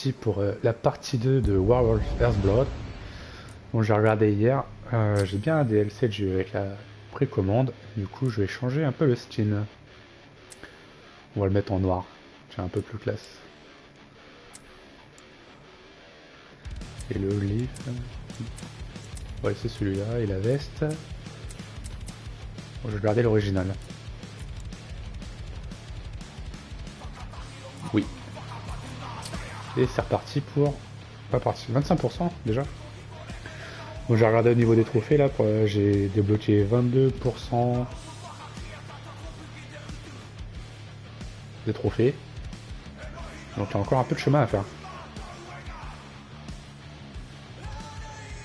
reparti pour la partie 2 de Werewolf Earthblood. Bon, j'ai regardé hier, j'ai bien un DLC de jeu avec la précommande, du coup je vais changer un peu le style. On va le mettre en noir, c'est un peu plus classe. Et le leaf, ouais c'est celui-là, et la veste. Bon, je vais garder l'original. Oui. Et c'est reparti pour... Pas parti, 25% déjà. Bon, j'ai regardé au niveau des trophées là, j'ai débloqué 22% des trophées. Donc il y a encore un peu de chemin à faire.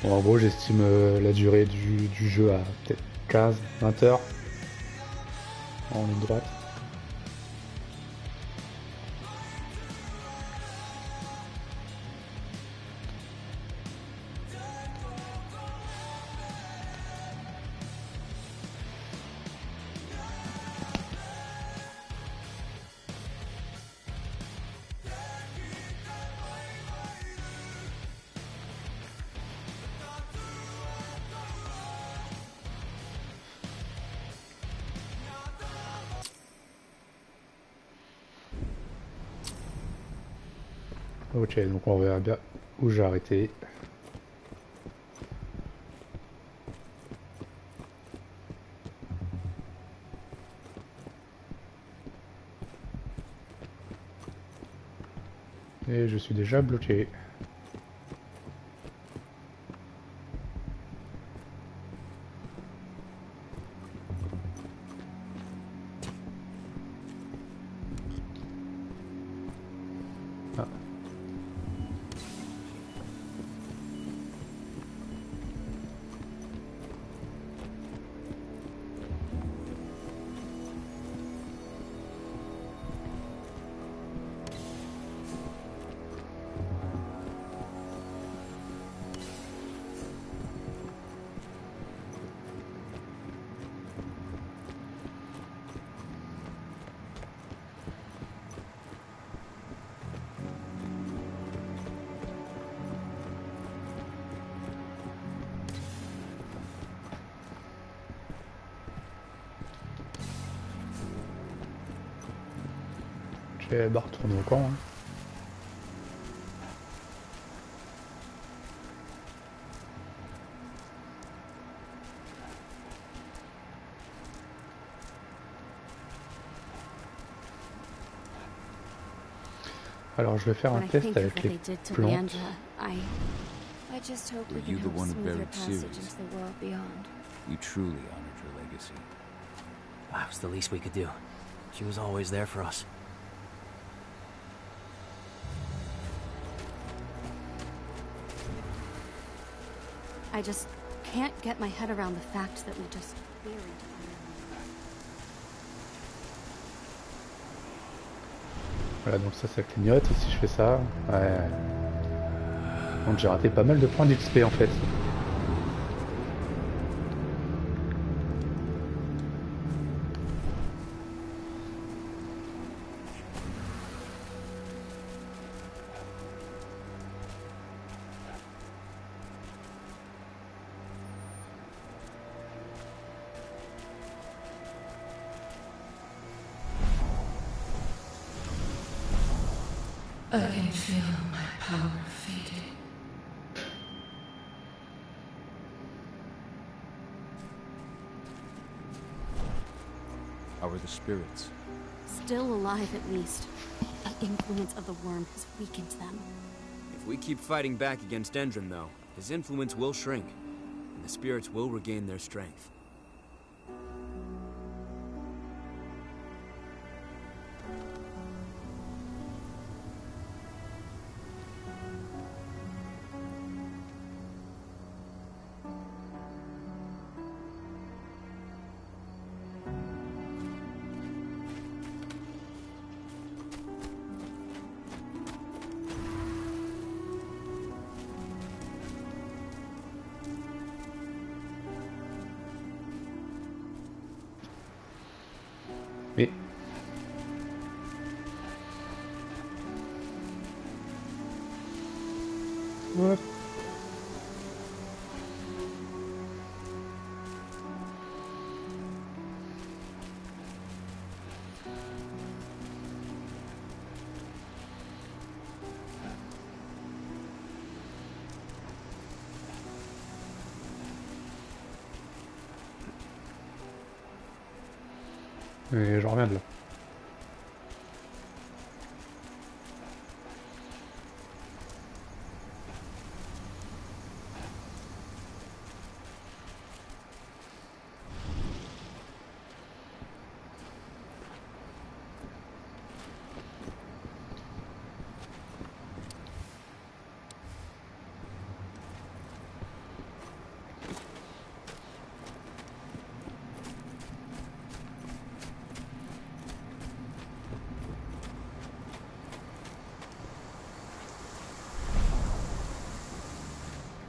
Bon, en gros j'estime la durée du jeu à peut-être 15-20 heures en ligne droite. Ok, donc on verra bien où j'ai arrêté. Et je suis déjà bloqué. Ah. Je vais retourner au camp. Hein. Alors je vais faire un test avec les plantes. I just hope we can help smooth her passage into the world beyond. You truly honored your legacy. That was the least we could do. She was always there for us. I just can't get my head around the fact that we just buried her. Voilà, donc ça clignote, et si je fais ça, ouais. Donc j'ai raté pas mal de points d'XP en fait. I can feel my power fading. How are the spirits? Still alive at least. The influence of the worm has weakened them. If we keep fighting back against Endrim, though, his influence will shrink, and the spirits will regain their strength. What? Et je reviens de là.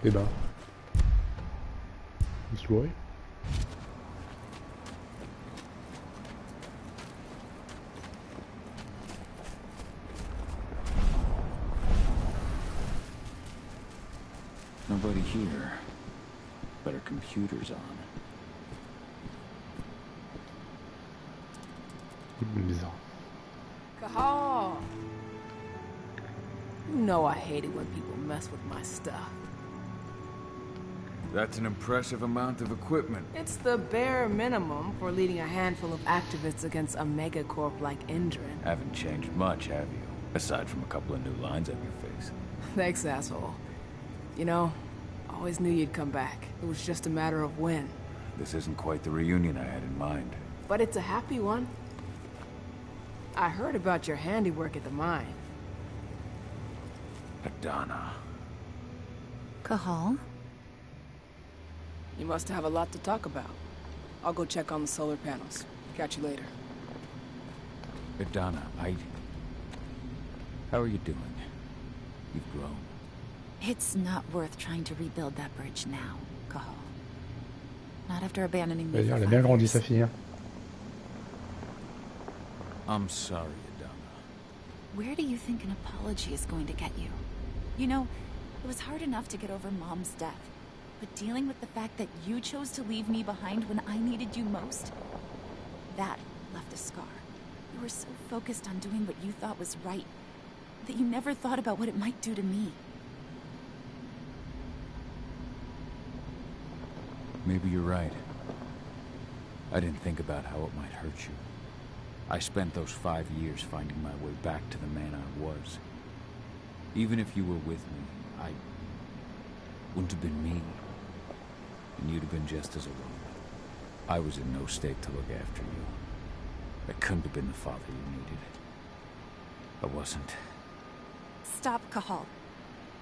Eh ben. Une souris. Nobody here. But our computer's on. Bizarre. PsyKho! You know I hate it when people mess with my stuff. That's an impressive amount of equipment. It's the bare minimum for leading a handful of activists against a megacorp like Endrin. Haven't changed much, have you? Aside from a couple of new lines on your face. Thanks, asshole. You know, I always knew you'd come back. It was just a matter of when. This isn't quite the reunion I had in mind. But it's a happy one. I heard about your handiwork at the mine. Adana. PsyKho? You must have a lot to talk about. I'll go check on the solar panels. Catch you later. Adana, how are you doing? You've grown. It's not worth trying to rebuild that bridge now, PsyKho. Not after abandoning me. Elle for a 5 bien grandi years. sa fille. Hein. I'm sorry, Adana. Where do you think an apology is going to get you? You know, it was hard enough to get over Mom's death. But dealing with the fact that you chose to leave me behind when I needed you most, that left a scar. You were so focused on doing what you thought was right, that you never thought about what it might do to me. Maybe you're right. I didn't think about how it might hurt you. I spent those 5 years finding my way back to the man I was. Even if you were with me, I wouldn't have been me. And you'd have been just as alone. I was in no state to look after you. I couldn't have been the father you needed. I wasn't. Stop, PsyKho.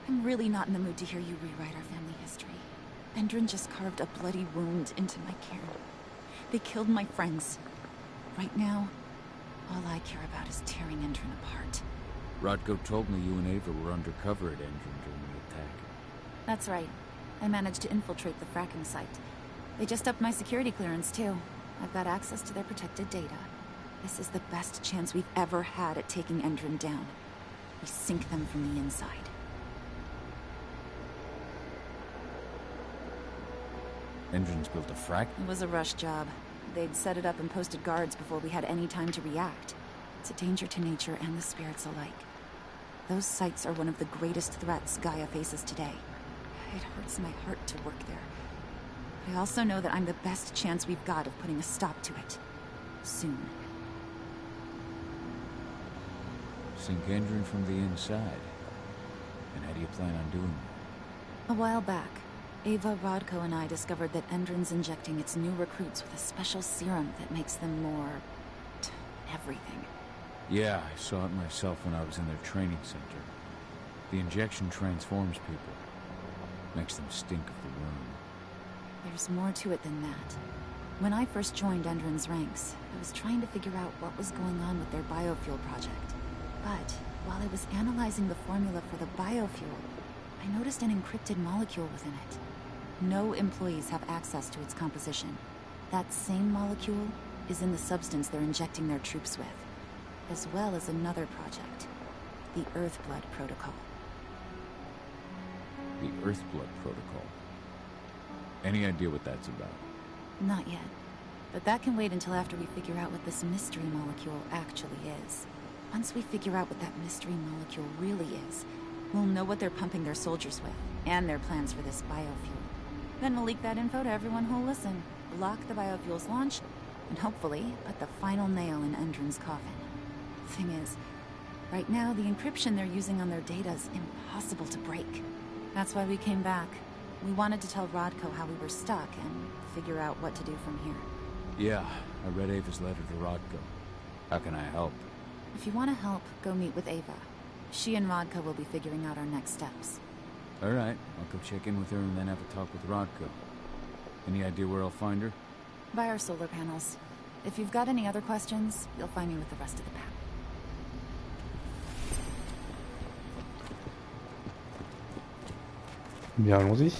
I'm really not in the mood to hear you rewrite our family history. Endrin just carved a bloody wound into my cairn. They killed my friends. Right now, all I care about is tearing Endrin apart. Rodko told me you and Ava were undercover at Endrin during the attack. That's right. I managed to infiltrate the fracking site. They just upped my security clearance, too. I've got access to their protected data. This is the best chance we've ever had at taking Endrin down. We sink them from the inside. Endrin's built a frack? It was a rush job. They'd set it up and posted guards before we had any time to react. It's a danger to nature and the spirits alike. Those sites are one of the greatest threats Gaia faces today. It hurts my heart to work there. I also know that I'm the best chance we've got of putting a stop to it. Soon. Sink Endrin from the inside. And how do you plan on doing that? A while back, Ava, Rodko, and I discovered that Endrin's injecting its new recruits with a special serum that makes them more... everything. Yeah, I saw it myself when I was in their training center. The injection transforms people. Makes them stink of the worm. There's more to it than that. When I first joined Endrin's ranks, I was trying to figure out what was going on with their biofuel project. But while I was analyzing the formula for the biofuel, I noticed an encrypted molecule within it. No employees have access to its composition. That same molecule is in the substance they're injecting their troops with, as well as another project, the Earthblood protocol. Earthblood protocol. Any idea what that's about? Not yet. But that can wait until after we figure out what this mystery molecule actually is. Once we figure out what that mystery molecule really is, we'll know what they're pumping their soldiers with, and their plans for this biofuel. Then we'll leak that info to everyone who'll listen, block the biofuel's launch, and hopefully put the final nail in Endron's coffin. Thing is, right now the encryption they're using on their data is impossible to break. That's why we came back. We wanted to tell Rodko how we were stuck and figure out what to do from here. Yeah, I read Ava's letter to Rodko. How can I help? If you want to help, go meet with Ava. She and Rodko will be figuring out our next steps. Alright, I'll go check in with her and then have a talk with Rodko. Any idea where I'll find her? By our solar panels. If you've got any other questions, you'll find me with the rest of the pack. Bien, allons-y.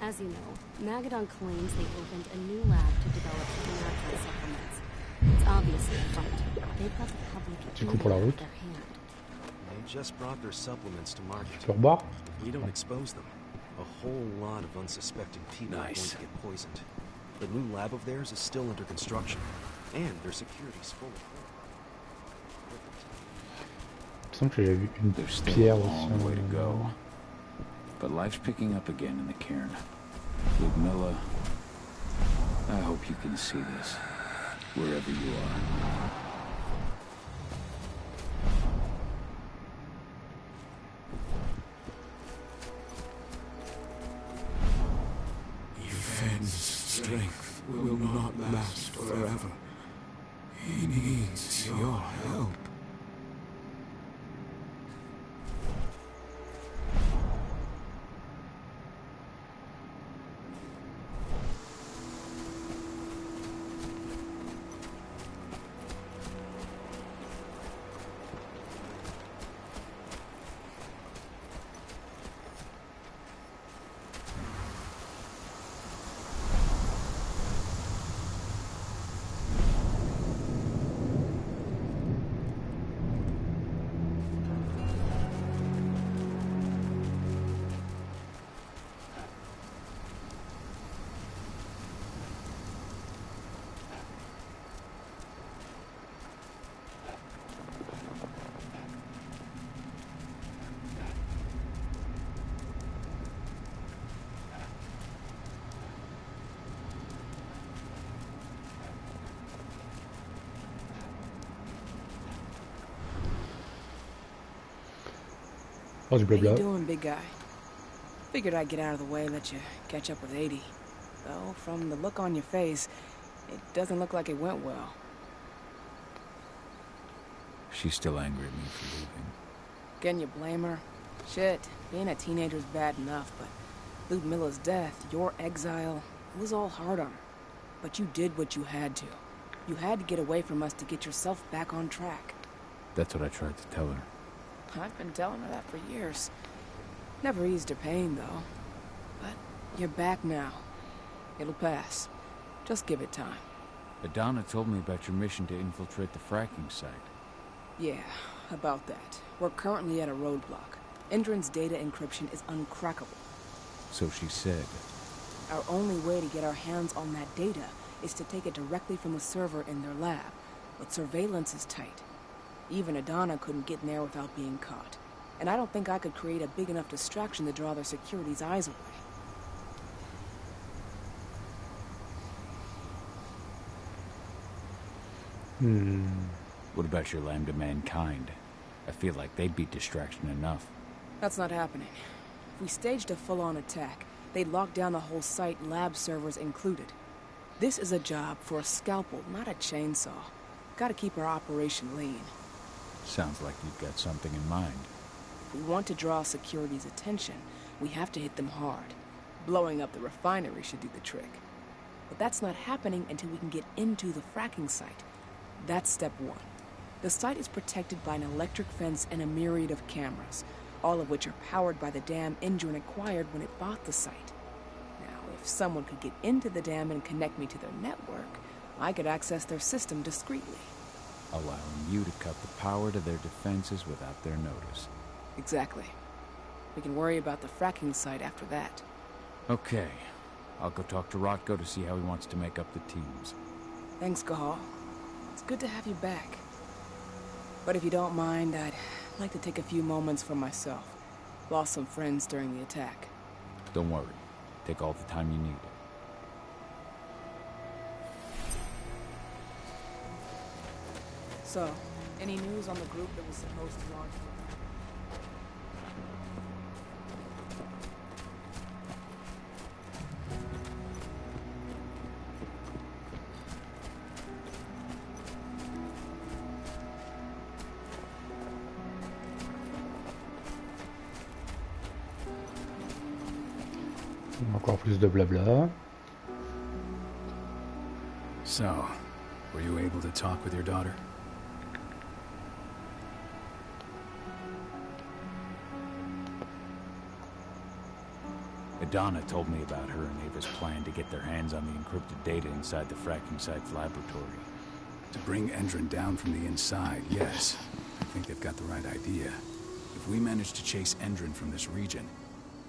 As you know, Magadon claims they opened a new lab to develop miracle supplements. It's obviously a front. They've got the public Du coup, pour la in route. their hand. They just brought their supplements to market. Tu repars? If we don't expose them, a whole lot of unsuspecting people are going Nice. to get poisoned. The new lab of theirs is still under construction, and their security's full of Il me semble que j'ai vu une There's still a pierre aussi. long way to go. But life's picking up again in the cairn. Ludmilla, I hope you can see this, wherever you are. Yevhen's strength will not last forever. He needs your help. Oh, du How you blabla. doing, big guy? Figured I'd get out of the way and let you catch up with 80. Though, from the look on your face, it doesn't look like it went well. She's still angry at me for leaving. Can you blame her? Shit, being a teenager's bad enough, but Ludmilla's death, your exile, it was all hard on her. But you did what you had to. You had to get away from us to get yourself back on track. That's what I tried to tell her. I've been telling her that for years. Never eased her pain, though. But you're back now. It'll pass. Just give it time. Adana told me about your mission to infiltrate the fracking site. Yeah, about that. We're currently at a roadblock. Endron's data encryption is uncrackable. So she said. Our only way to get our hands on that data is to take it directly from a server in their lab. But surveillance is tight. Even Adana couldn't get in there without being caught. And I don't think I could create a big enough distraction to draw their security's eyes away. What about your Lambda Mankind? I feel like they'd be distraction enough. That's not happening. If we staged a full-on attack, they'd lock down the whole site, lab servers included. This is a job for a scalpel, not a chainsaw. Gotta keep our operation lean. Sounds like you've got something in mind. If we want to draw security's attention, we have to hit them hard. Blowing up the refinery should do the trick. But that's not happening until we can get into the fracking site. That's step one. The site is protected by an electric fence and a myriad of cameras, all of which are powered by the dam Endron acquired when it bought the site. Now, if someone could get into the dam and connect me to their network, I could access their system discreetly. allowing you to cut the power to their defenses without their notice. Exactly. We can worry about the fracking site after that. Okay. I'll go talk to Rotko to see how he wants to make up the teams. Thanks, Cahal. It's good to have you back. But if you don't mind, I'd like to take a few moments for myself. Lost some friends during the attack. Don't worry. Take all the time you need. So, any news on the group that was supposed to launch? Encore plus de blabla. So, were you able to talk with your daughter? Adana told me about her and Ava's plan to get their hands on the encrypted data inside the fracking site's laboratory. To bring Endron down from the inside, yes. I think they've got the right idea. If we manage to chase Endron from this region,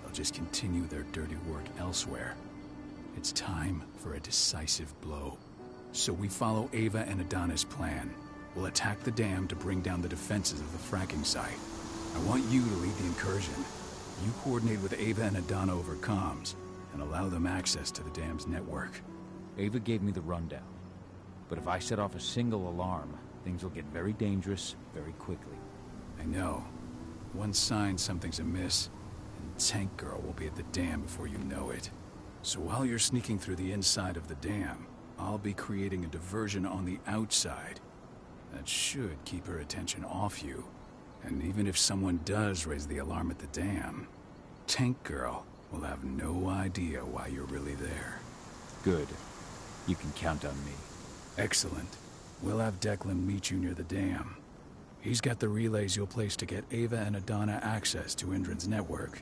they'll just continue their dirty work elsewhere. It's time for a decisive blow. So we follow Ava and Adana's plan. We'll attack the dam to bring down the defenses of the fracking site. I want you to lead the incursion. You coordinate with Ava and Adana over comms, and allow them access to the dam's network. Ava gave me the rundown. But if I set off a single alarm, things will get very dangerous very quickly. I know. One sign something's amiss, and Tank Girl will be at the dam before you know it. So while you're sneaking through the inside of the dam, I'll be creating a diversion on the outside. That should keep her attention off you. And even if someone does raise the alarm at the dam, Tank Girl will have no idea why you're really there. Good. You can count on me. Excellent. We'll have Declan meet you near the dam. He's got the relays you'll place to get Ava and Adana access to Endron's network.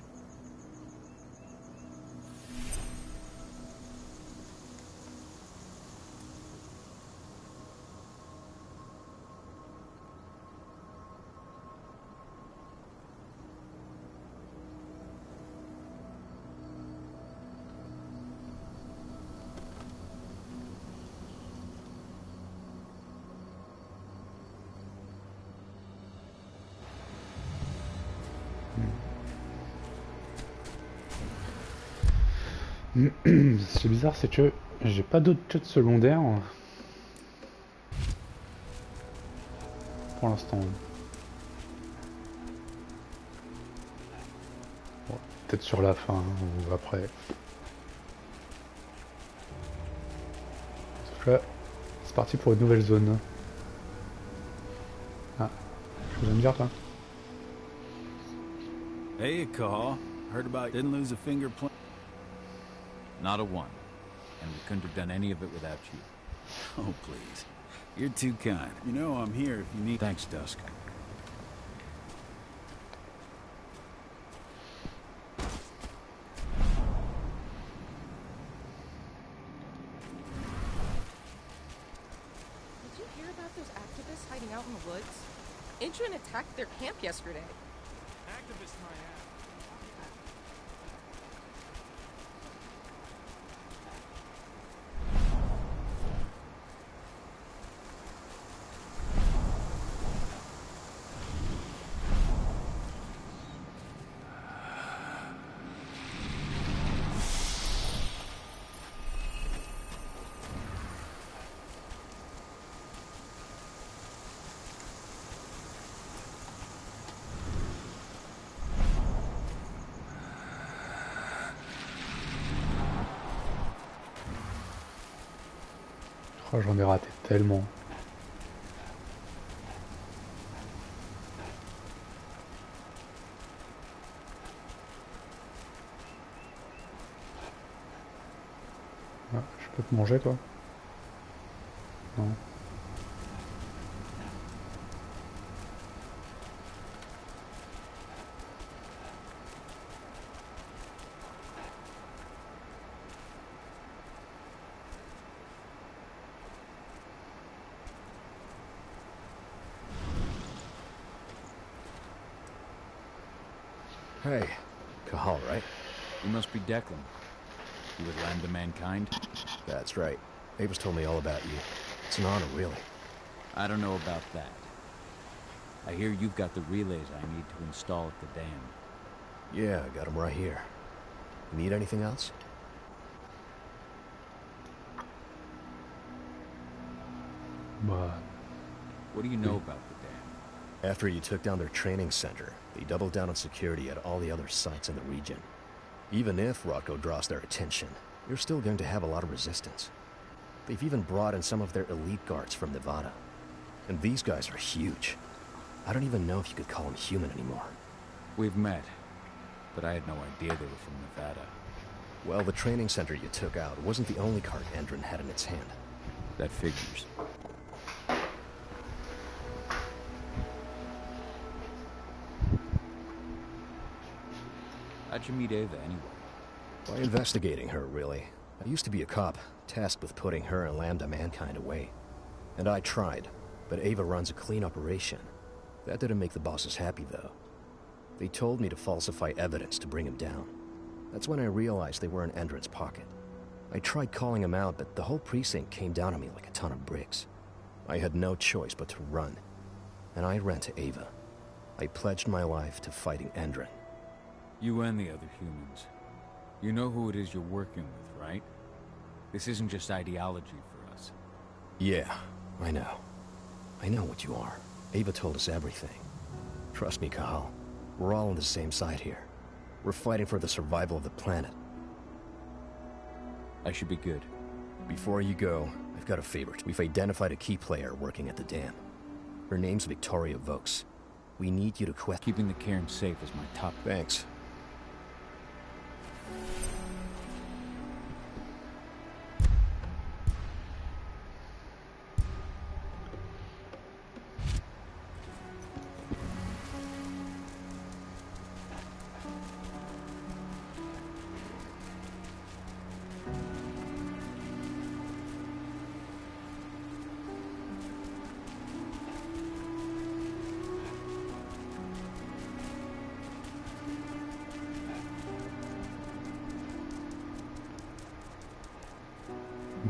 Ce qui est bizarre, c'est que j'ai pas d'autres quêtes secondaires pour l'instant. Bon, peut-être sur la fin ou après. En tout cas, c'est parti pour une nouvelle zone. Ah, je vous aime dire toi. Hey, Cahal. Heard about didn't lose a finger plant. Not a one. And we couldn't have done any of it without you. Oh, please. You're too kind. You know I'm here if you need... Thanks, Dusk. Did you hear about those activists hiding out in the woods? Endron attacked their camp yesterday. Activists, my ass. Oh, j'en ai raté tellement. Ah, je peux te manger toi? Non. Hey, Kahal, right? You must be Declan. You would Lamb to Mankind? That's right. Ava's told me all about you. It's an honor, really. I don't know about that. I hear you've got the relays I need to install at the dam. Yeah, I got them right here. Need anything else? What do you know about the dam? After you took down their training center, they doubled down on security at all the other sites in the region. Even if Rocco draws their attention, you're still going to have a lot of resistance. They've even brought in some of their elite guards from Nevada. And these guys are huge. I don't even know if you could call them human anymore. We've met, but I had no idea they were from Nevada. Well, the training center you took out wasn't the only card Endron had in its hand. That figures. How'd you meet Ava, anyway? By investigating her, really. I used to be a cop, tasked with putting her and Lamb to Mankind away. And I tried, but Ava runs a clean operation. That didn't make the bosses happy, though. They told me to falsify evidence to bring him down. That's when I realized they were in Endron's pocket. I tried calling him out, but the whole precinct came down on me like a ton of bricks. I had no choice but to run. And I ran to Ava. I pledged my life to fighting Endron. You and the other humans. You know who it is you're working with, right? This isn't just ideology for us. Yeah, I know. I know what you are. Ava told us everything. Trust me, Kahal. We're all on the same side here. We're fighting for the survival of the planet. I should be good. Before you go, I've got a favor. We've identified a key player working at the dam. Her name's Victoria Vokes. We need you to quest... Keeping the cairn safe is my top... Thanks.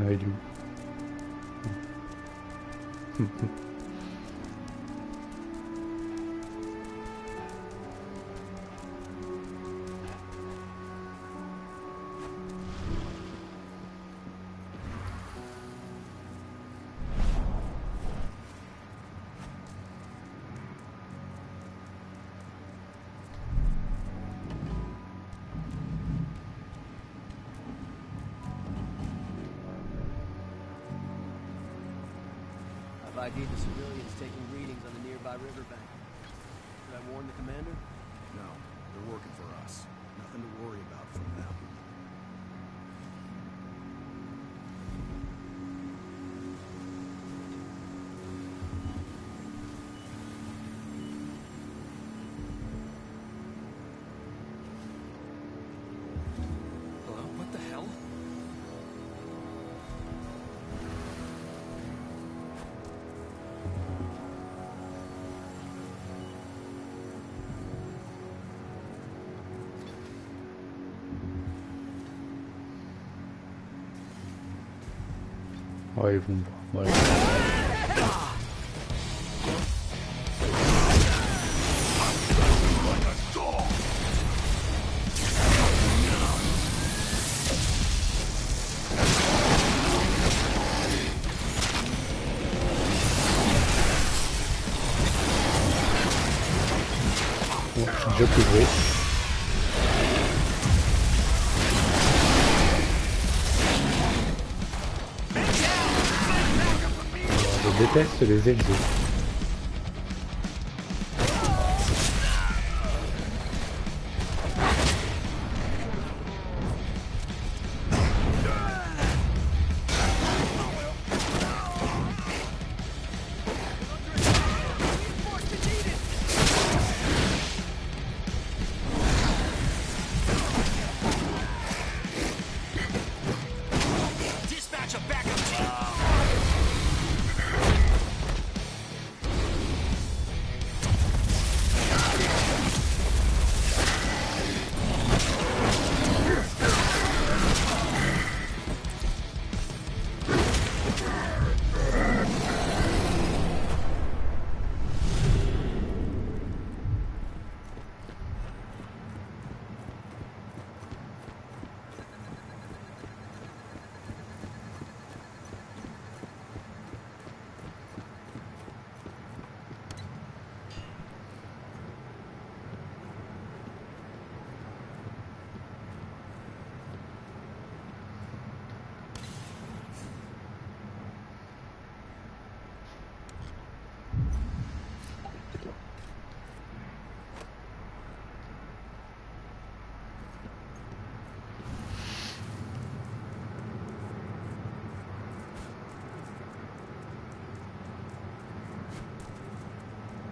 I do. I've ID'd the civilians taking readings on the nearby riverbank. Should I warn the commander? No, they're working for us. Nothing to worry about from them. Hello? What the hell? Ouais, ils vont me voir. Voilà. Bon, je suis déjà plus joué. Je déteste les exos.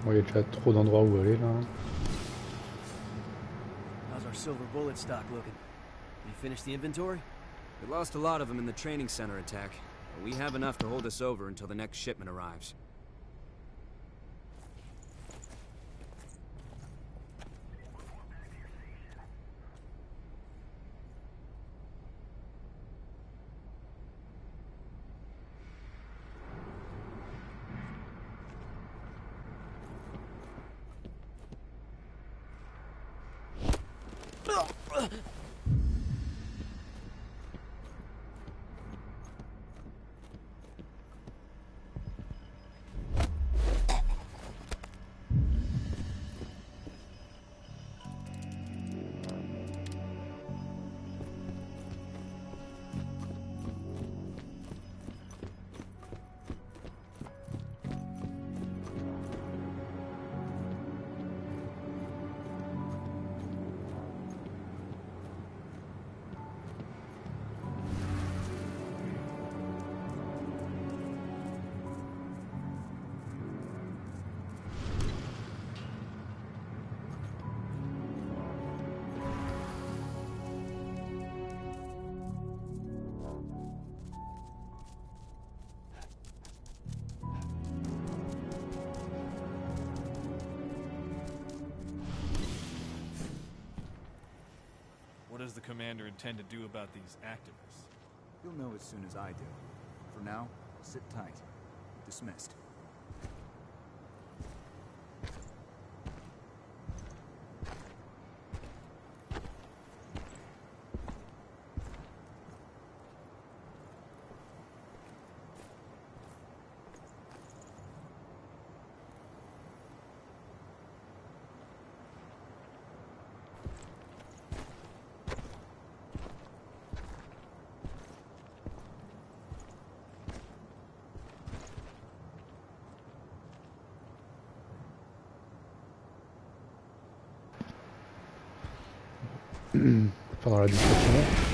Bon, il y a déjà trop d'endroits où aller là. How's our silver bullet stock looking? You finished the inventory? We lost a lot of them in the training center attack, but we have enough to hold us over until the next shipment arrives. What does the commander intend to do about these activists? You'll know as soon as I do. For now, sit tight. Dismissed. Pendant la discussion.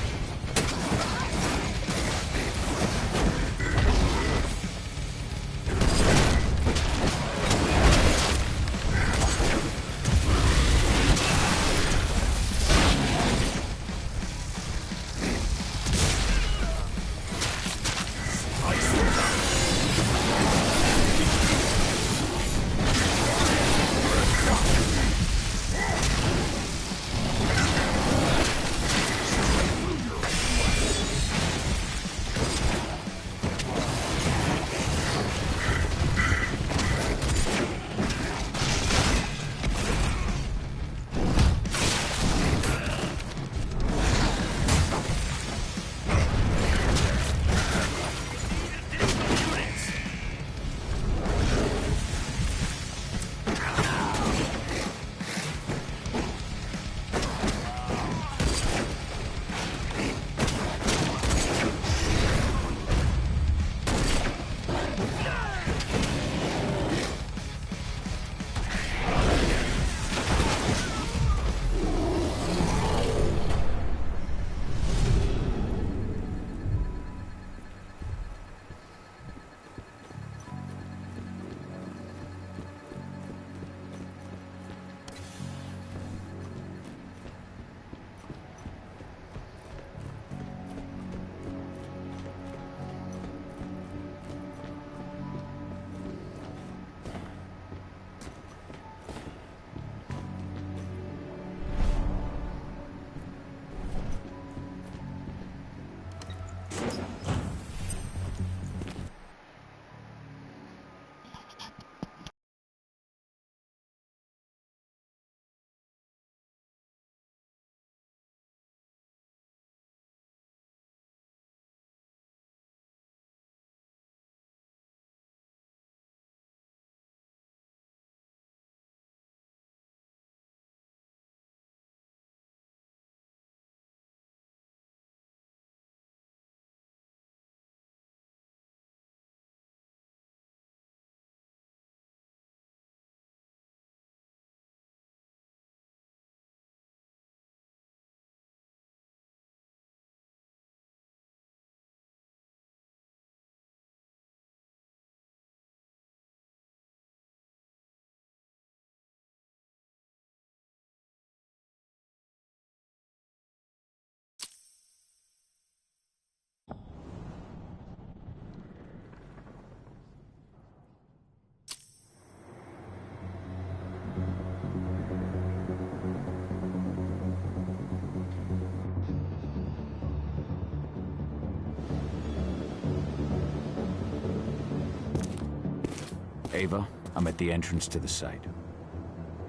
Ava, I'm at the entrance to the site.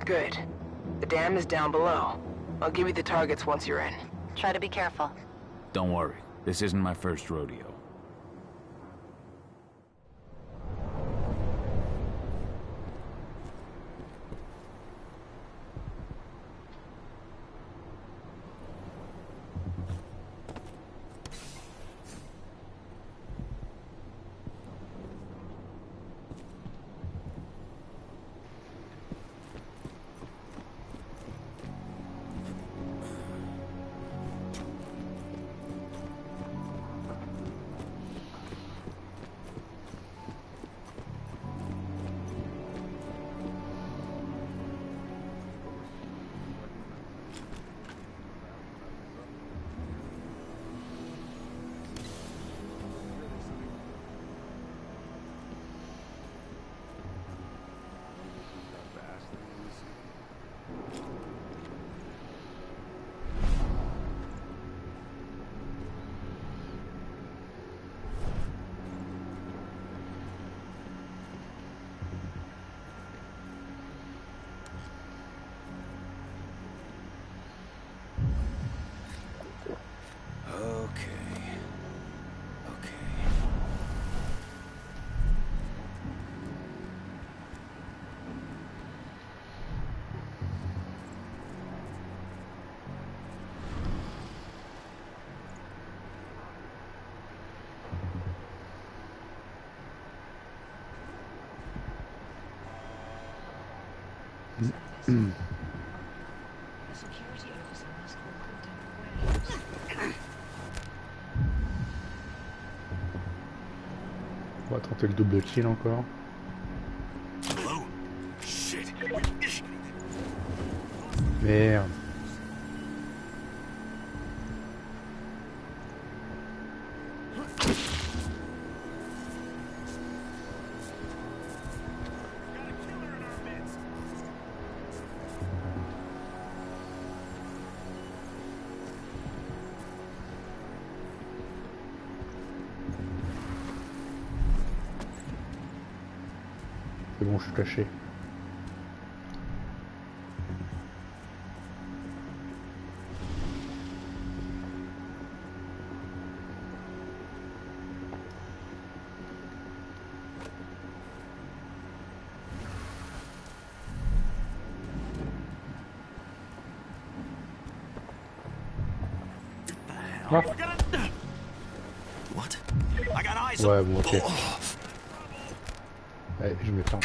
Good. The dam is down below. I'll give you the targets once you're in. Try to be careful. Don't worry, this isn't my first rodeo. On va tenter le double kill encore. Merde. C'est bon, je suis caché. Ah. Ouais, bon, ok. Allez, je me ferme.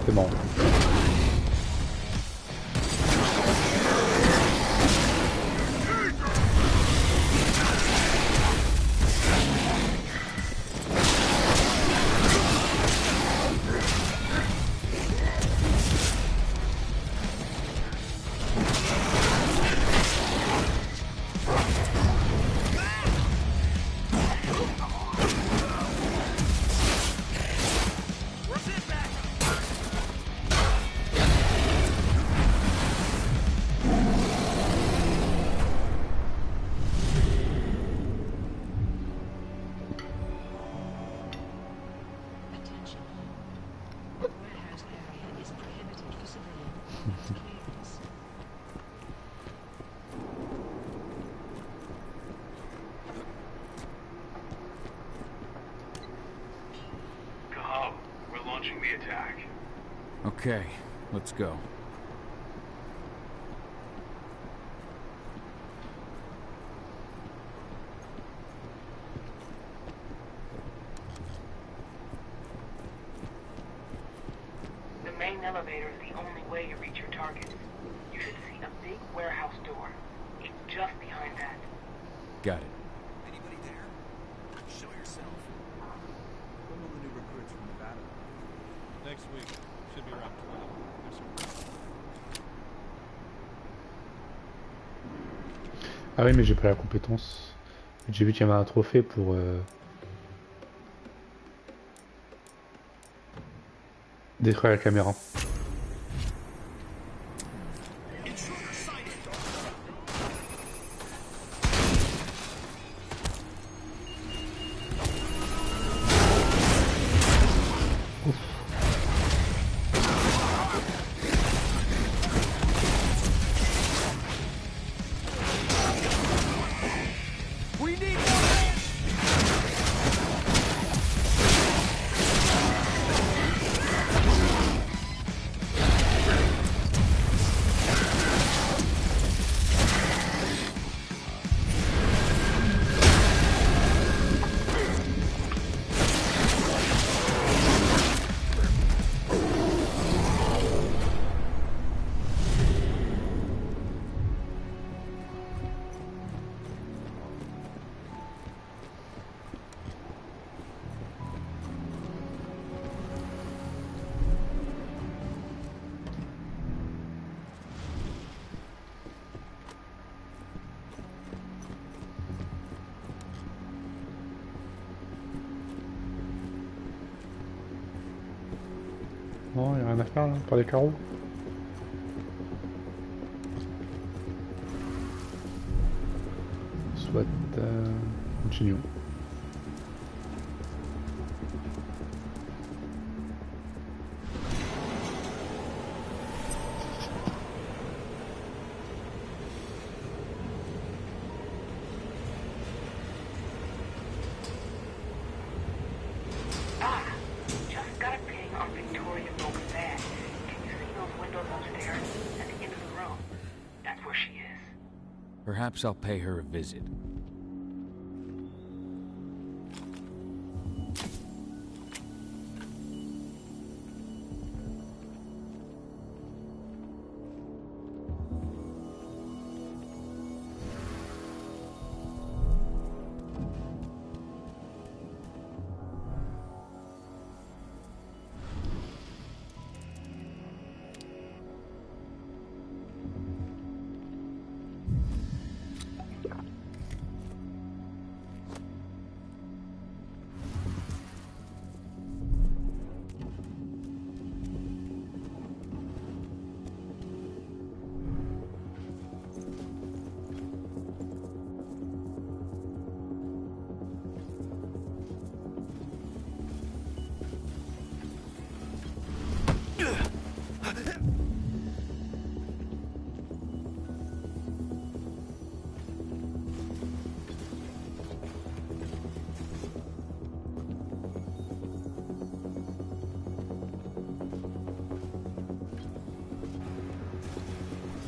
C'est bon. Okay, let's go. The main elevator is the only way to reach your target. You should see a big warehouse door. It's just behind that. Got it. Anybody there? Show yourself. When will the new recruits from the battle? Next week. Should be around 20. Ah oui, mais j'ai pas la compétence. J'ai vu qu'il y avait un trophée pour détruire la caméra. Non, y'a rien à faire là, par des carreaux. Soit continuons. Perhaps I'll pay her a visit.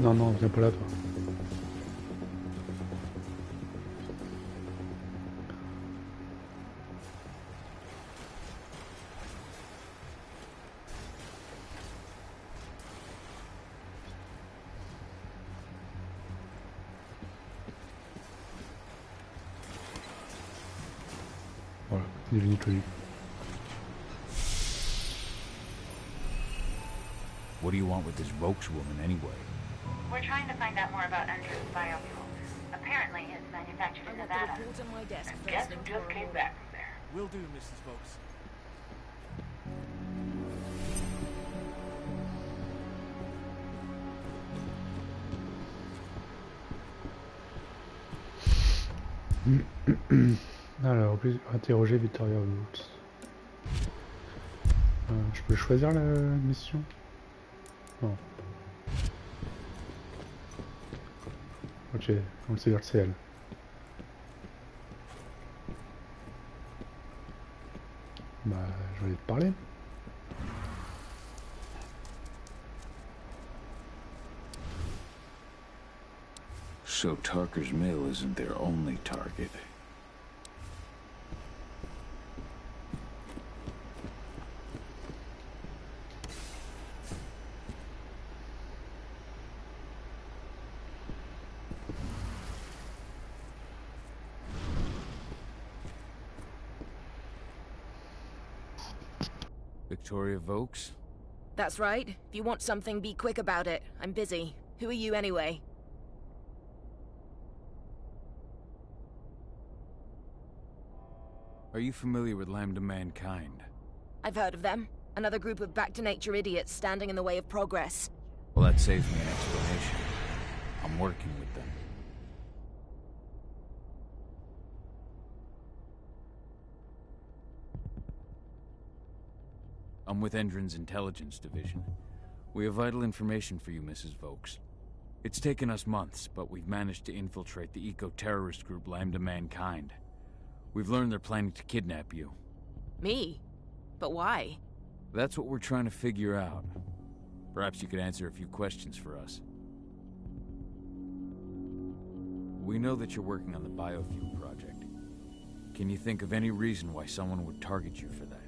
Non, non, viens pas là, toi. Voilà, il est nettoyé. What do you want with this Vokes woman anyway? We're trying to find out more about Endrin's biofuel. Apparently, it's manufactured in Nevada. And guess who just came back from there? Will do, Mrs. Vokes. Alors, interroger Victoria Woods. Je peux choisir la mission? Non. Ok, on le sait, c'est elle. Bah, je vais te parler. So Tarker's mill isn't their only target. Victoria Vokes? That's right. If you want something, be quick about it. I'm busy. Who are you anyway? Are you familiar with Lambda Mankind? I've heard of them. Another group of back-to-nature idiots standing in the way of progress. Well, that saves me an explanation. I'm working with them. I'm with Endrin's intelligence division. We have vital information for you, Mrs. Vokes. It's taken us months, but we've managed to infiltrate the eco-terrorist group Lambda Mankind. We've learned they're planning to kidnap you. Me? But why? That's what we're trying to figure out. Perhaps you could answer a few questions for us. We know that you're working on the biofuel project. Can you think of any reason why someone would target you for that?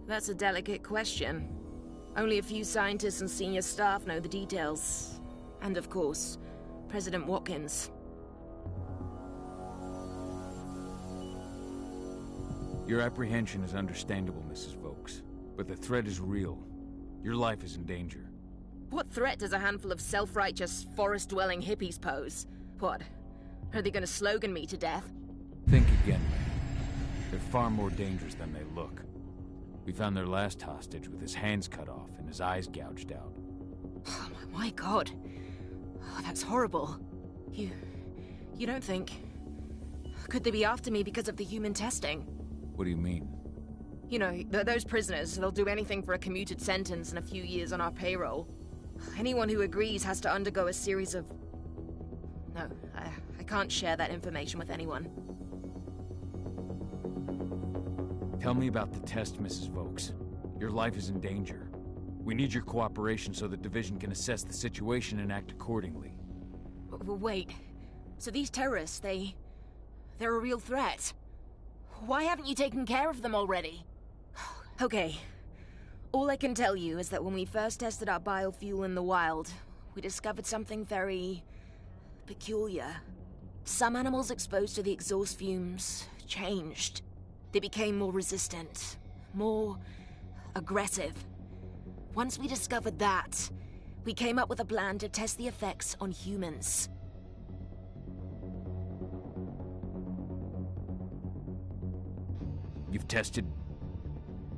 That's a delicate question. Only a few scientists and senior staff know the details. And of course, President Watkins. Your apprehension is understandable, Mrs. Vokes. But the threat is real. Your life is in danger. What threat does a handful of self-righteous, forest-dwelling hippies pose? What? Are they gonna slogan me to death? Think again, man. They're far more dangerous than they look. We found their last hostage with his hands cut off and his eyes gouged out. Oh my god. Oh, that's horrible. You don't think... Could they be after me because of the human testing? What do you mean? You know, those prisoners, they'll do anything for a commuted sentence and a few years on our payroll. Anyone who agrees has to undergo a series of... No, I can't share that information with anyone. Tell me about the test, Mrs. Vokes. Your life is in danger. We need your cooperation so the Division can assess the situation and act accordingly. Wait, so these terrorists, they're a real threat? Why haven't you taken care of them already? Okay, all I can tell you is that when we first tested our biofuel in the wild, we discovered something very... peculiar. Some animals exposed to the exhaust fumes changed. They became more resistant, more aggressive. Once we discovered that, we came up with a plan to test the effects on humans. You've tested...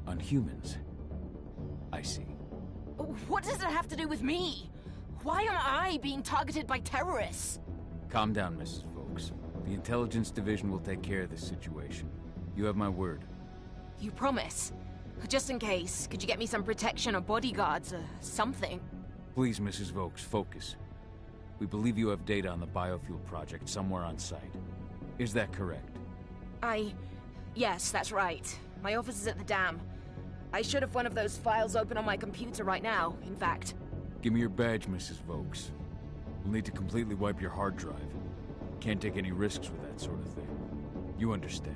on humans? I see. What does it have to do with me? Why am I being targeted by terrorists? Calm down, Mrs. Vokes. The Intelligence Division will take care of this situation. You have my word. You promise? Just in case, could you get me some protection or bodyguards or something? Please, Mrs. Vokes, focus. We believe you have data on the biofuel project somewhere on site. Is that correct? Yes, that's right. My office is at the dam. I should have one of those files open on my computer right now, in fact. Give me your badge, Mrs. Vokes. We'll need to completely wipe your hard drive. Can't take any risks with that sort of thing. You understand?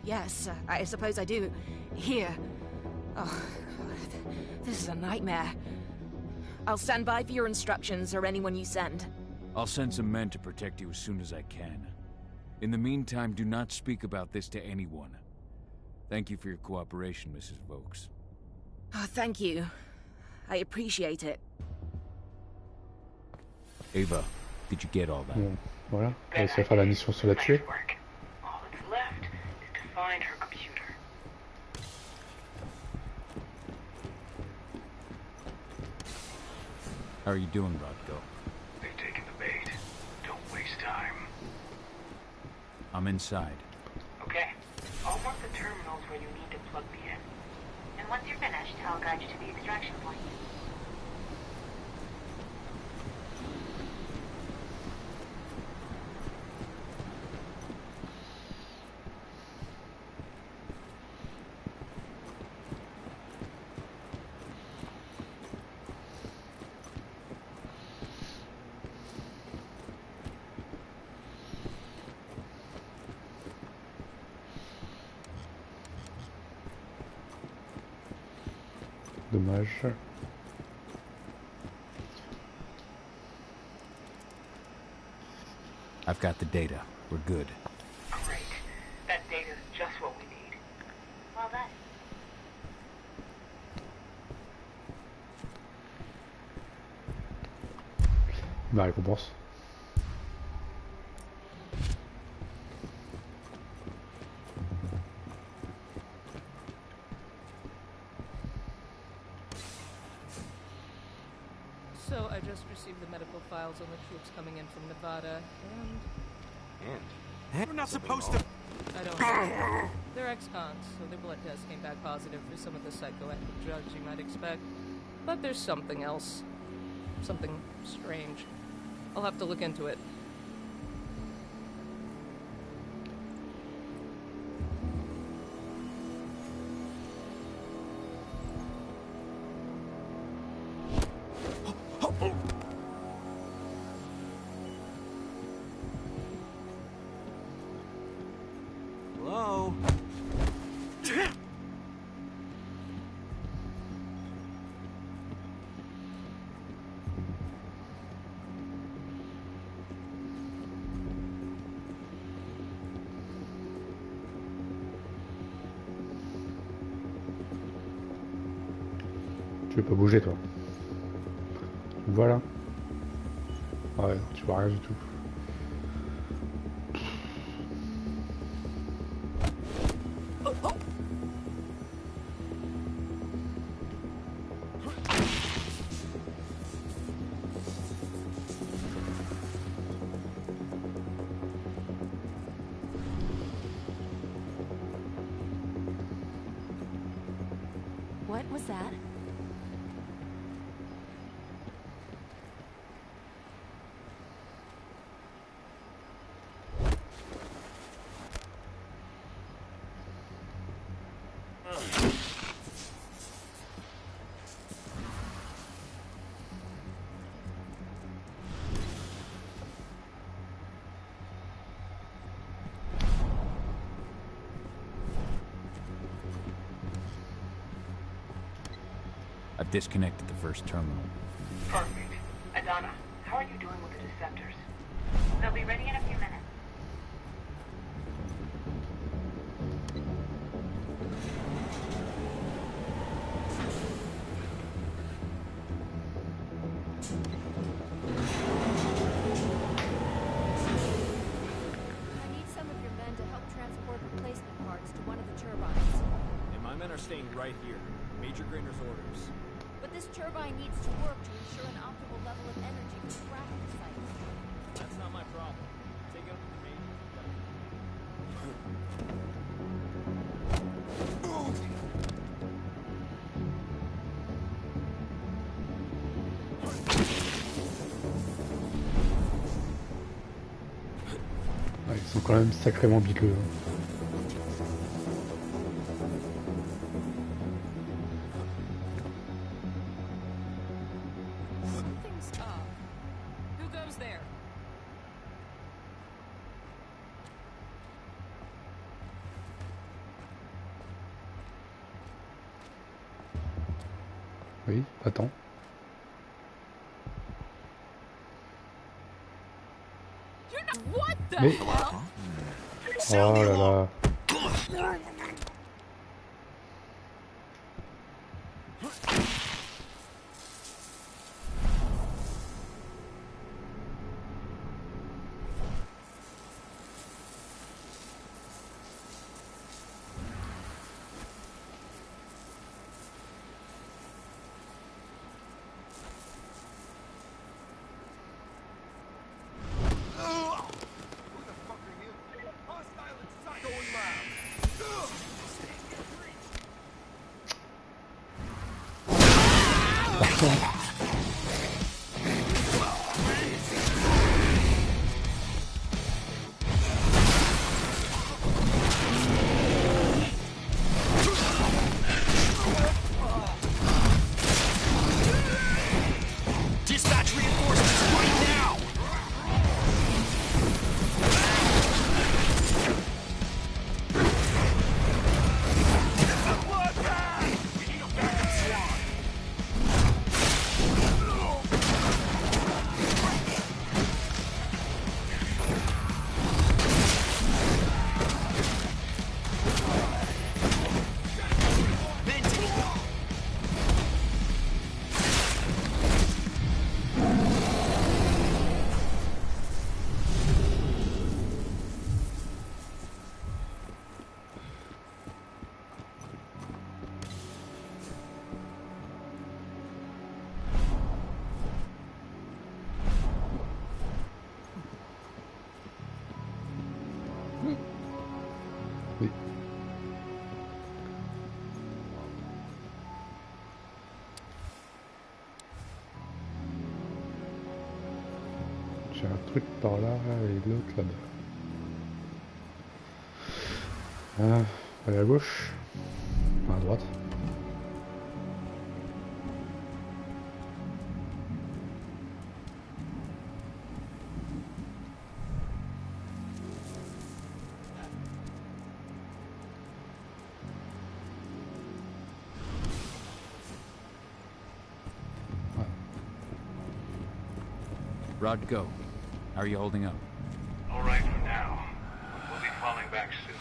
Yes, I suppose I do. Here. Oh, God. This is a nightmare. I'll stand by for your instructions or anyone you send. I'll send some men to protect you as soon as I can. In the meantime, do not speak about this to anyone. Thank you for your cooperation, Mrs. Vokes. Oh, thank you. I appreciate it. Ava, did you get all that? Bon, voilà, on va essayer de faire la mission sur la tuer. All that's left is to find her computer. How are you doing, Rodko? They've taken the bait. Don't waste time. I'm inside. Okay. I'll mark the terminals where you need to plug me in. And once you're finished, I'll guide you to the extraction point. Dommage. I've got the data. We're good. Great. That data's just what we need. Well done. La récompense. So I just received the medical files on the troops coming in from Nevada, and... We're not supposed to... I don't know. They're ex-cons, so their blood test came back positive for some of the psychoactive drugs you might expect. But there's something else. Something strange. I'll have to look into it. Hello? Tu veux pas bouger toi. Voilà. Ouais, tu vois rien du tout. What was that? I've disconnected the first terminal. Perfect. Adana, how are you doing with the deceptors? They'll be ready in a few minutes. I need some of your men to help transport replacement parts to one of the turbines. And my men are staying right here. Major Grainer's orders. But this turbine needs to work to ensure an optimal level of energy for the fracking site. That's not my problem. Take it up with the major. Ouais, ils sont quand même sacrément bideux. Something's up. Who goes there? Oui, attends. What the Mais... hell? Oh là là. Dispatch reinforcements right now! Oui. J'ai un truc par là et l'autre là-bas. À gauche, à droite. Rod, go. How are you holding up? All right for now. We'll be falling back soon.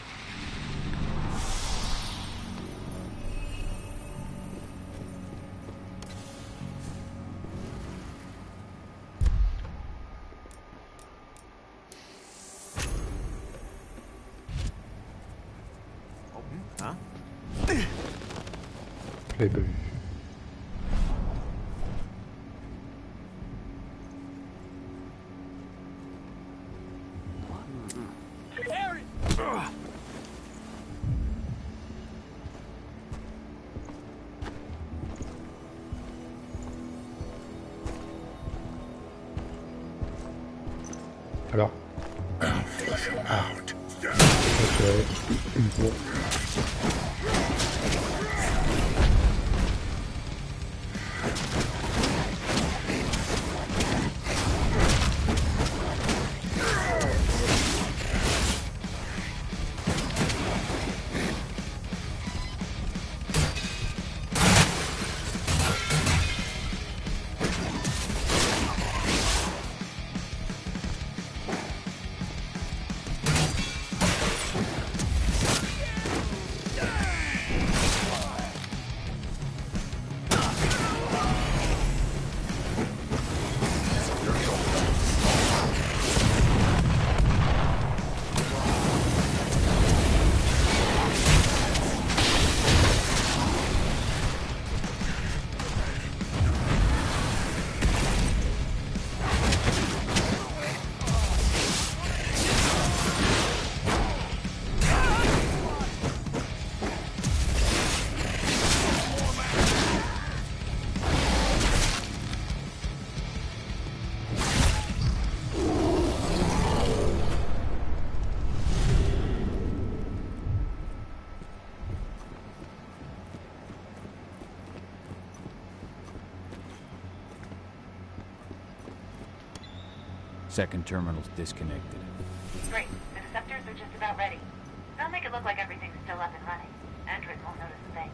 Huh? Je l'ai pas vu. Alors. Ah. Ok. Bon. Second terminal's disconnected. Great. The receptors are just about ready. They'll make it look like everything's still up and running. Androids won't notice a thing.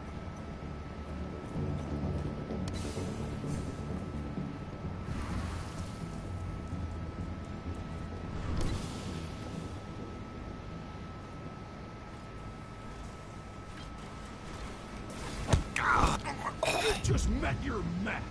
You just met your match.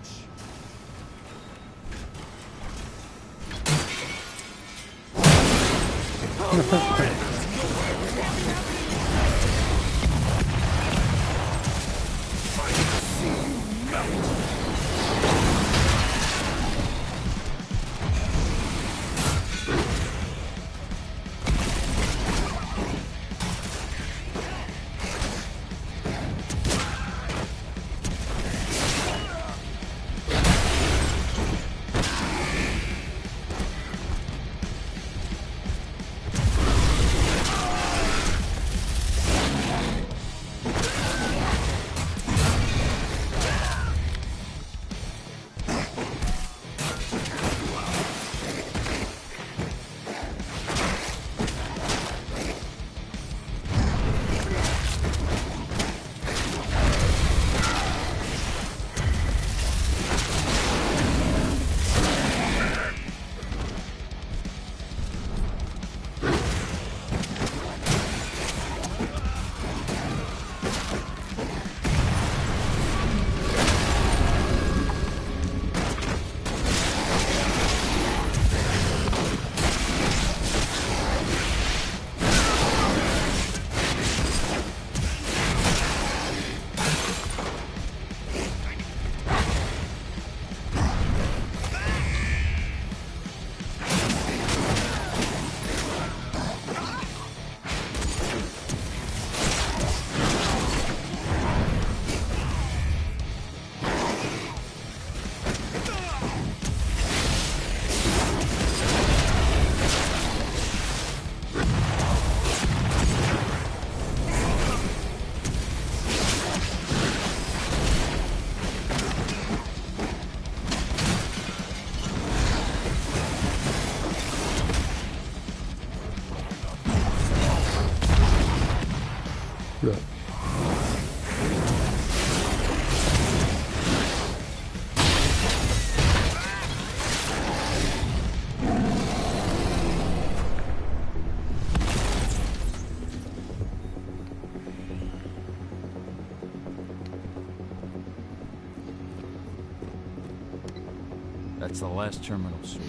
That's the last terminal, sir.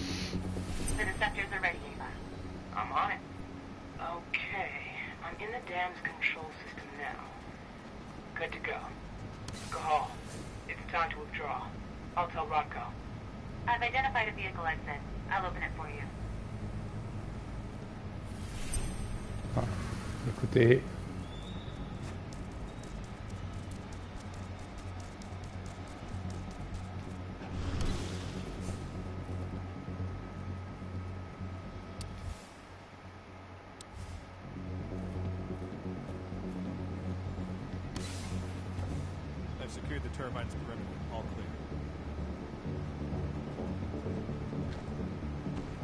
The receptors are ready, Ava. I'm on it. Okay. I'm in the dam's control system now. Good to go. Cahal, it's time to withdraw. I'll tell Rodko. I've identified a vehicle exit. I'll open it for you. Ah, écoutez. secured the turbine's perimeter. All clear.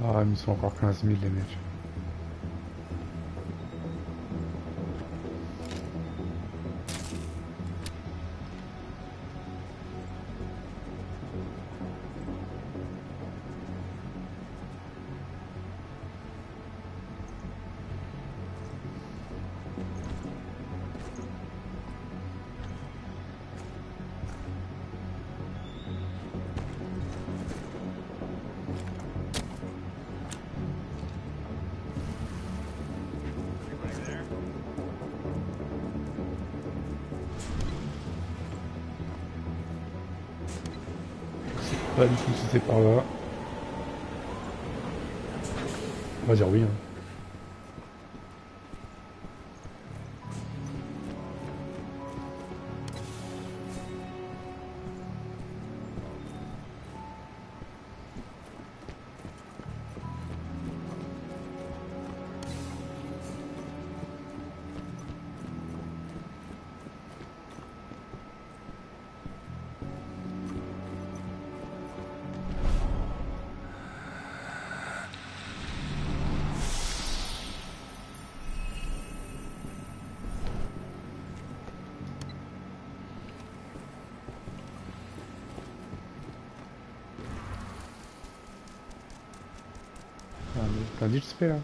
Ah, ils me sont encore 15 000 les mecs. Pas du tout si c'est par là. On va dire oui. Hein. Plein d'XP là.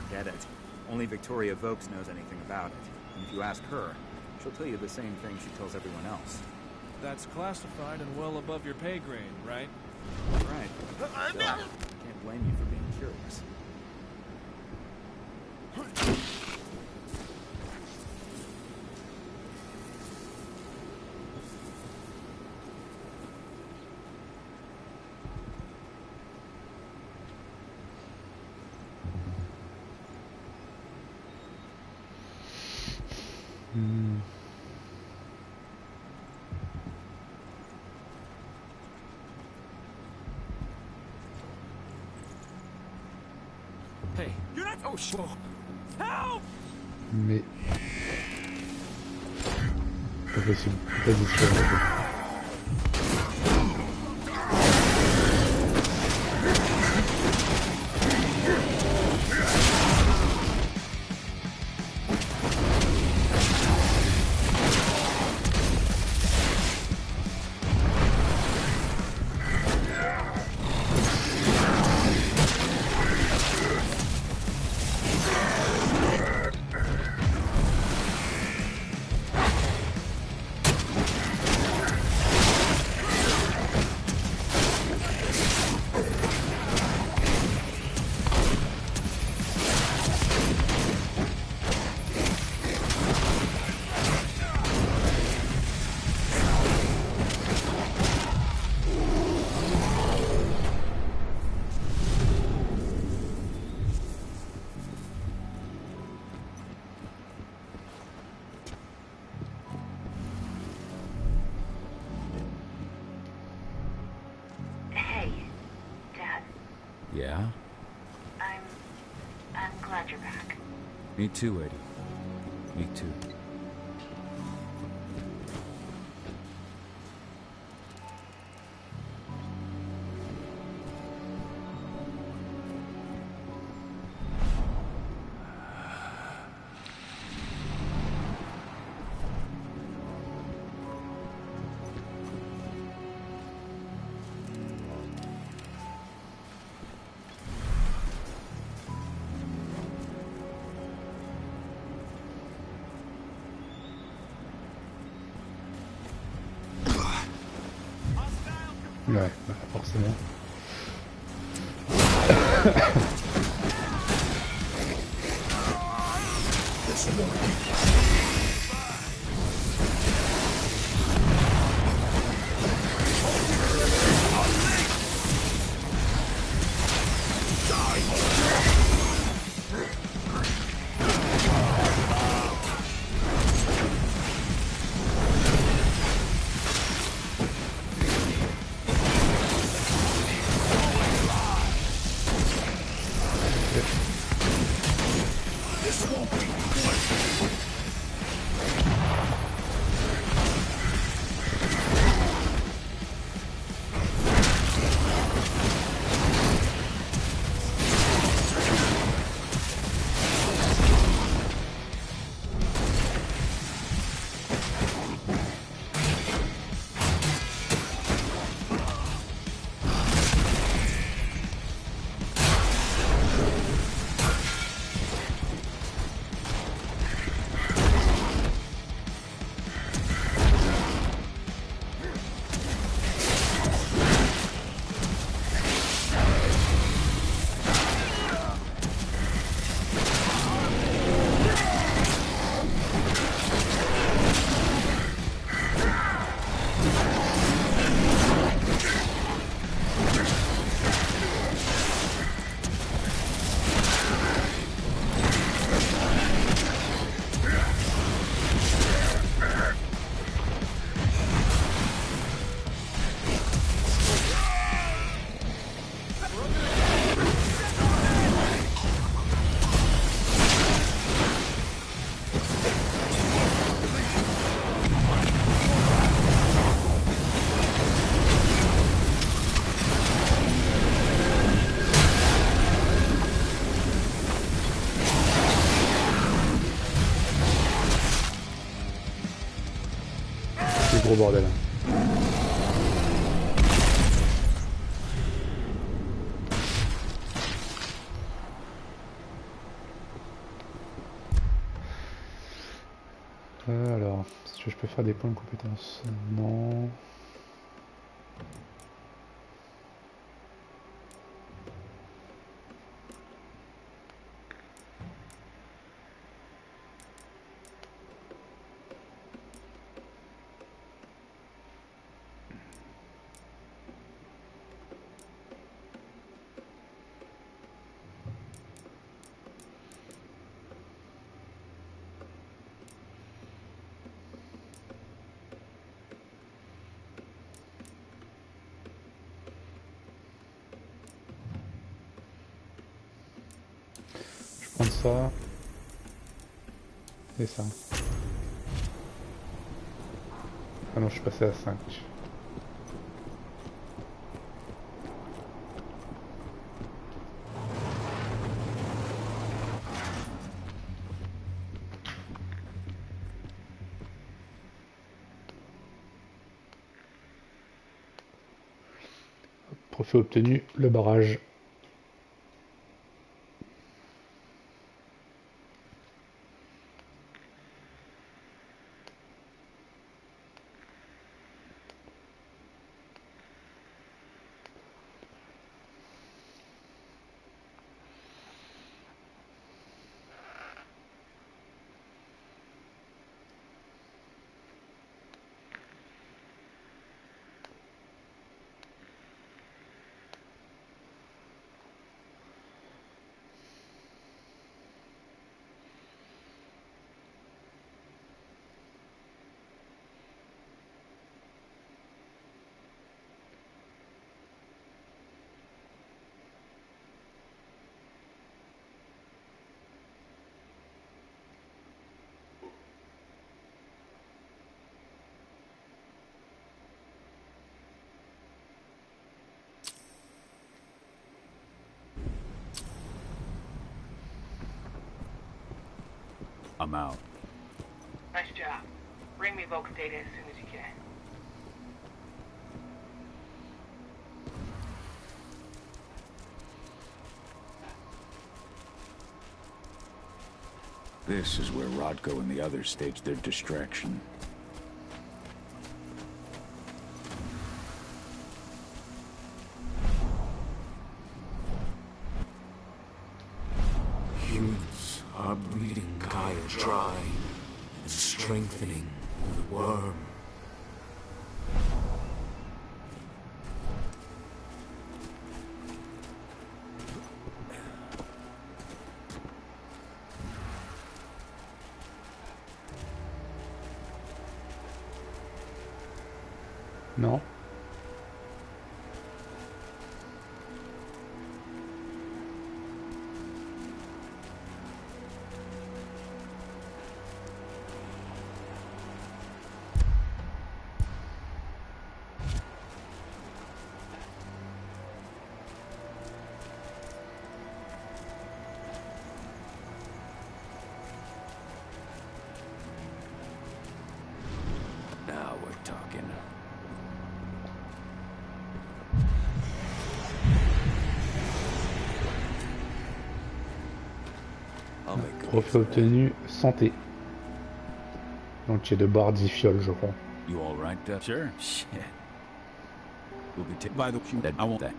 Forget it. Only Victoria Vokes knows anything about it. And if you ask her, she'll tell you the same thing she tells everyone else. That's classified and well above your pay grade, right? Right. Still, can't blame you for being curious. Hey, you're not. Oh shit! Help! Mais pas possible. Pas possible. Yeah? I'm glad you're back. Me too, Eddie. Me too. Ouais, bah forcément. gros bordel. Alors, est-ce que je peux faire des points de compétence? Non. Prendre ça et ça. Ah non, je suis passé à 5. Trophée obtenu, le barrage. I'm out. Nice job. Bring me Volk's data as soon as you can. This is where Rodko and the others staged their distraction. Humans are bleeding Gaia dry and strengthening the worm. Non. Now we're talking. Trophée obtenu, santé. Donc j'ai 2 barres 10 fioles, je crois. You all right, Def? Sure. Shit. We'll be taken by the that I want that.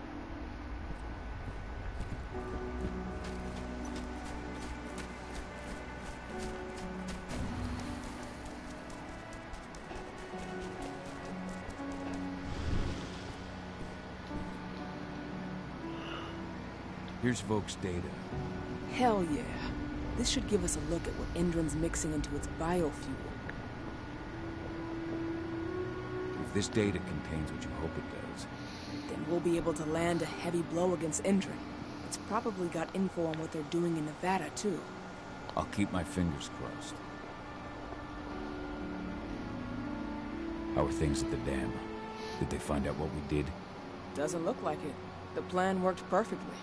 Here's Volk's data. Hell yeah. This should give us a look at what Endron's mixing into its biofuel. If this data contains what you hope it does, Then we'll be able to land a heavy blow against Endron. It's probably got info on what they're doing in Nevada, too. I'll keep my fingers crossed. How are things at the dam? Did they find out what we did? Doesn't look like it. The plan worked perfectly.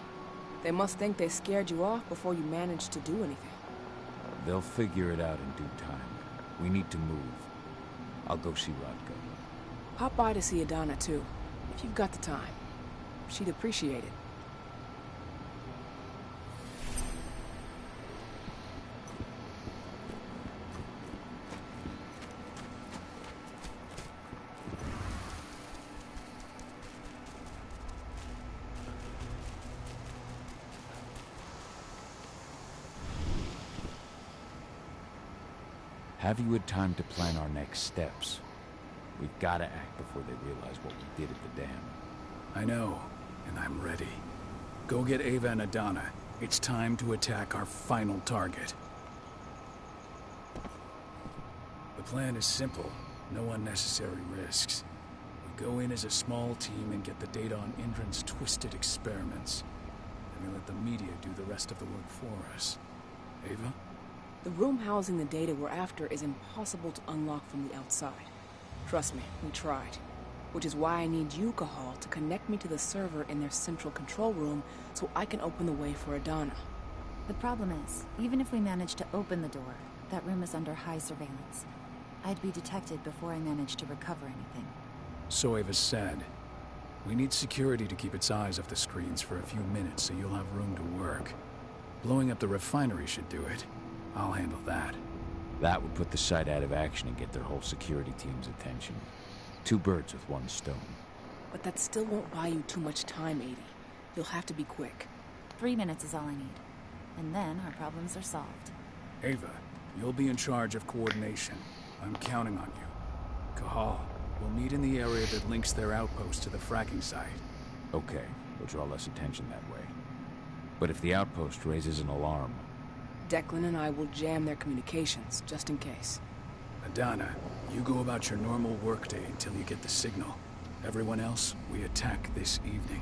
They must think they scared you off before you managed to do anything. They'll figure it out in due time. We need to move. I'll go see Rodko. Pop by to see Adana too, if you've got the time. She'd appreciate it. Have you had time to plan our next steps? We've got to act before they realize what we did at the dam. I know, and I'm ready. Go get Ava and Adana. It's time to attack our final target. The plan is simple. No unnecessary risks. We go in as a small team and get the data on Indran's twisted experiments. Then we let the media do the rest of the work for us. Ava? The room housing the data we're after is impossible to unlock from the outside. Trust me, we tried. Which is why I need you, Cahal, to connect me to the server in their central control room so I can open the way for Adana. The problem is, even if we manage to open the door, that room is under high surveillance. I'd be detected before I manage to recover anything. So Ava said. We need security to keep its eyes off the screens for a few minutes so you'll have room to work. Blowing up the refinery should do it. I'll handle that. That would put the site out of action and get their whole security team's attention. 2 birds with 1 stone. But that still won't buy you too much time, 80. You'll have to be quick. 3 minutes is all I need. And then our problems are solved. Ava, you'll be in charge of coordination. I'm counting on you. Cahal, we'll meet in the area that links their outpost to the fracking site. Okay, we'll draw less attention that way. But if the outpost raises an alarm... Declan and I will jam their communications, just in case. Adana, you go about your normal workday until you get the signal. Everyone else, we attack this evening.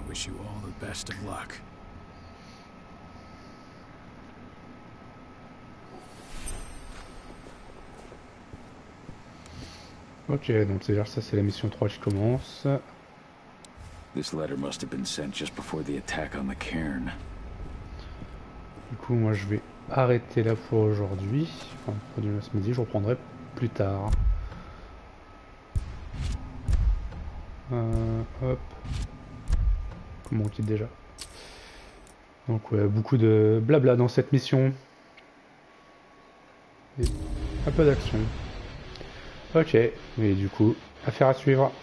I wish you all the best of luck. Ok, donc c'est-à-dire ça c'est la mission 3 qui commence. This letter must have been sent just before the attack on the cairn. Du coup, moi je vais arrêter là pour aujourd'hui. Enfin, pour ce midi, je reprendrai plus tard. Hop. Comment on quitte déjà? Donc ouais, beaucoup de blabla dans cette mission. Et un peu d'action. Ok, et du coup, affaire à suivre.